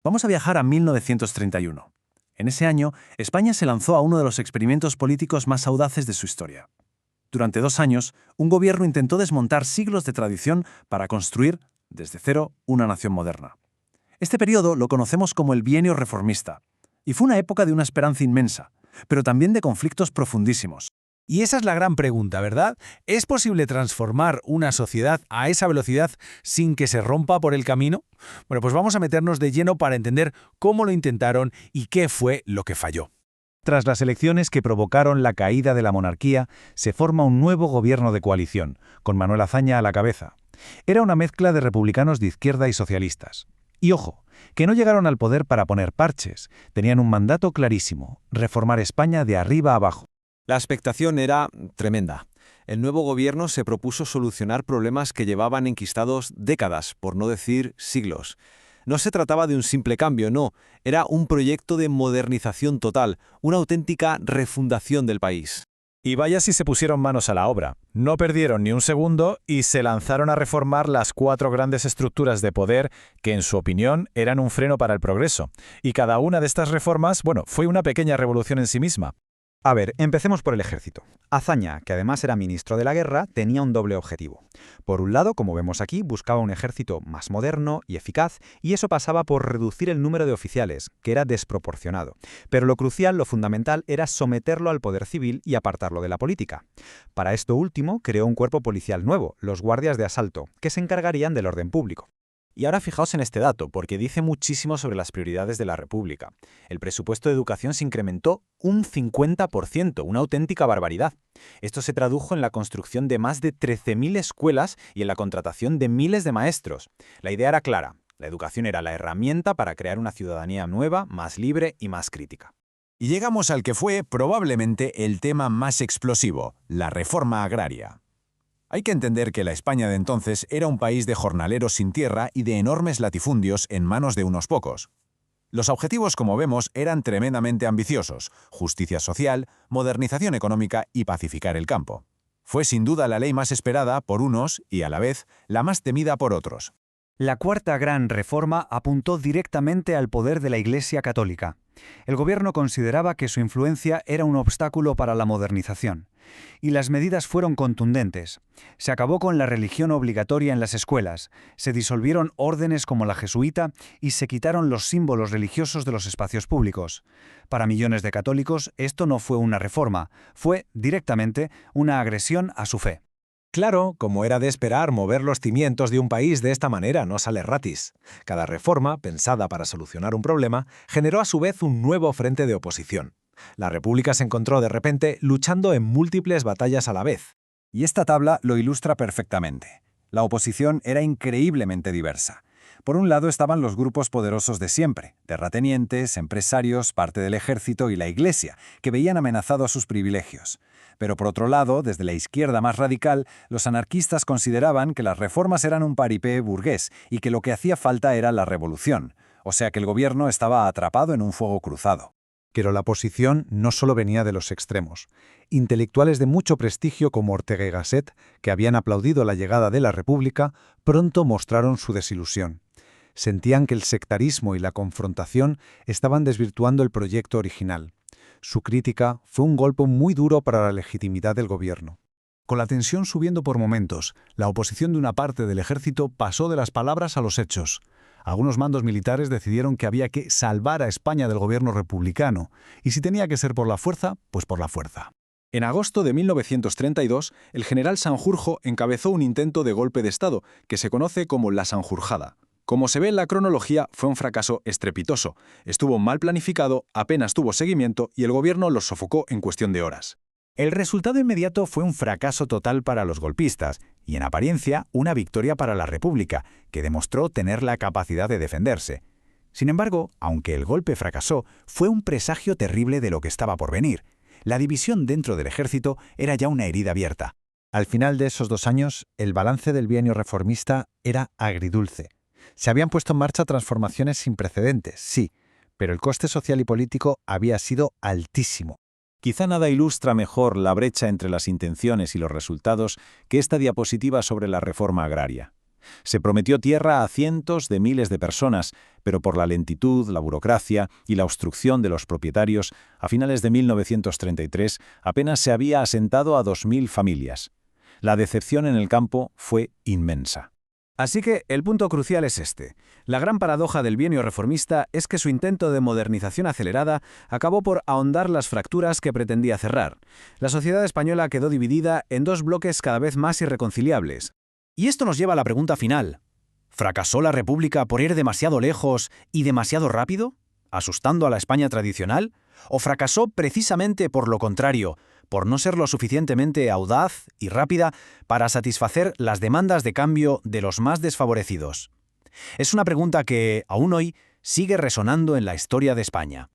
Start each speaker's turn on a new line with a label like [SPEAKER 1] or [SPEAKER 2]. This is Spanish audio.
[SPEAKER 1] Vamos a viajar a 1931. En ese año, España se lanzó a uno de los experimentos políticos más audaces de su historia. Durante 2 años, un gobierno intentó desmontar siglos de tradición para construir, desde cero, una nación moderna. Este periodo lo conocemos como el Bienio Reformista, y fue una época de una esperanza inmensa, pero también de conflictos profundísimos.
[SPEAKER 2] Y esa es la gran pregunta, ¿verdad? ¿Es posible transformar una sociedad a esa velocidad sin que se rompa por el camino? Bueno, pues vamos a meternos de lleno para entender cómo lo intentaron y qué fue lo que falló.
[SPEAKER 3] Tras las elecciones que provocaron la caída de la monarquía, se forma un nuevo gobierno de coalición, con Manuel Azaña a la cabeza. Era una mezcla de republicanos de izquierda y socialistas. Y ojo, que no llegaron al poder para poner parches, tenían un mandato clarísimo: reformar España de arriba a abajo.
[SPEAKER 4] La expectación era tremenda. El nuevo gobierno se propuso solucionar problemas que llevaban enquistados décadas, por no decir siglos. No se trataba de un simple cambio, no. Era un proyecto de modernización total, una auténtica refundación del país.
[SPEAKER 3] Y vaya si se pusieron manos a la obra. No perdieron ni un segundo y se lanzaron a reformar las 4 grandes estructuras de poder que, en su opinión, eran un freno para el progreso. Y cada una de estas reformas, fue una pequeña revolución en sí misma.
[SPEAKER 5] A ver, empecemos por el ejército. Azaña, que además era ministro de la guerra, tenía un doble objetivo. Por un lado, como vemos aquí, buscaba un ejército más moderno y eficaz, y eso pasaba por reducir el número de oficiales, que era desproporcionado. Pero lo crucial, lo fundamental, era someterlo al poder civil y apartarlo de la política. Para esto último, creó un cuerpo policial nuevo, los guardias de asalto, que se encargarían del orden público.
[SPEAKER 6] Y ahora fijaos en este dato, porque dice muchísimo sobre las prioridades de la República. El presupuesto de educación se incrementó un 50%, una auténtica barbaridad. Esto se tradujo en la construcción de más de 13.000 escuelas y en la contratación de miles de maestros. La idea era clara: la educación era la herramienta para crear una ciudadanía nueva, más libre y más crítica.
[SPEAKER 7] Y llegamos al que fue probablemente el tema más explosivo: la reforma agraria. Hay que entender que la España de entonces era un país de jornaleros sin tierra y de enormes latifundios en manos de unos pocos. Los objetivos, como vemos, eran tremendamente ambiciosos: justicia social, modernización económica y pacificar el campo. Fue sin duda la ley más esperada por unos y, a la vez, la más temida por otros.
[SPEAKER 5] La cuarta gran reforma apuntó directamente al poder de la Iglesia católica. El gobierno consideraba que su influencia era un obstáculo para la modernización. Y las medidas fueron contundentes. Se acabó con la religión obligatoria en las escuelas, se disolvieron órdenes como la jesuita y se quitaron los símbolos religiosos de los espacios públicos. Para millones de católicos, esto no fue una reforma, fue, directamente, una agresión a su fe.
[SPEAKER 2] Claro, como era de esperar, mover los cimientos de un país de esta manera no sale gratis. Cada reforma, pensada para solucionar un problema, generó a su vez un nuevo frente de oposición. La República se encontró de repente luchando en múltiples batallas a la vez.
[SPEAKER 7] Y esta tabla lo ilustra perfectamente. La oposición era increíblemente diversa. Por un lado estaban los grupos poderosos de siempre: terratenientes, empresarios, parte del ejército y la Iglesia, que veían amenazados sus privilegios. Pero por otro lado, desde la izquierda más radical, los anarquistas consideraban que las reformas eran un paripé burgués y que lo que hacía falta era la revolución. O sea que el gobierno estaba atrapado en un fuego cruzado.
[SPEAKER 3] Pero la oposición no solo venía de los extremos. Intelectuales de mucho prestigio como Ortega y Gasset, que habían aplaudido la llegada de la República, pronto mostraron su desilusión. Sentían que el sectarismo y la confrontación estaban desvirtuando el proyecto original. Su crítica fue un golpe muy duro para la legitimidad del gobierno.
[SPEAKER 8] Con la tensión subiendo por momentos, la oposición de una parte del ejército pasó de las palabras a los hechos. Algunos mandos militares decidieron que había que salvar a España del gobierno republicano, y si tenía que ser por la fuerza, pues por la fuerza.
[SPEAKER 4] En agosto de 1932, el general Sanjurjo encabezó un intento de golpe de Estado, que se conoce como la Sanjurjada. Como se ve en la cronología, fue un fracaso estrepitoso. Estuvo mal planificado, apenas tuvo seguimiento y el gobierno los sofocó en cuestión de horas.
[SPEAKER 6] El resultado inmediato fue un fracaso total para los golpistas y, en apariencia, una victoria para la República, que demostró tener la capacidad de defenderse. Sin embargo, aunque el golpe fracasó, fue un presagio terrible de lo que estaba por venir. La división dentro del ejército era ya una herida abierta.
[SPEAKER 3] Al final de esos 2 años, el balance del bienio reformista era agridulce. Se habían puesto en marcha transformaciones sin precedentes, sí, pero el coste social y político había sido altísimo.
[SPEAKER 6] Quizá nada ilustra mejor la brecha entre las intenciones y los resultados que esta diapositiva sobre la reforma agraria. Se prometió tierra a cientos de miles de personas, pero por la lentitud, la burocracia y la obstrucción de los propietarios, a finales de 1933 apenas se había asentado a 2.000 familias. La decepción en el campo fue inmensa.
[SPEAKER 4] Así que el punto crucial es este. La gran paradoja del bienio reformista es que su intento de modernización acelerada acabó por ahondar las fracturas que pretendía cerrar. La sociedad española quedó dividida en dos bloques cada vez más irreconciliables. Y esto nos lleva a la pregunta final. ¿Fracasó la República por ir demasiado lejos y demasiado rápido, asustando a la España tradicional? ¿O fracasó precisamente por lo contrario, por no ser lo suficientemente audaz y rápida para satisfacer las demandas de cambio de los más desfavorecidos? Es una pregunta que, aún hoy, sigue resonando en la historia de España.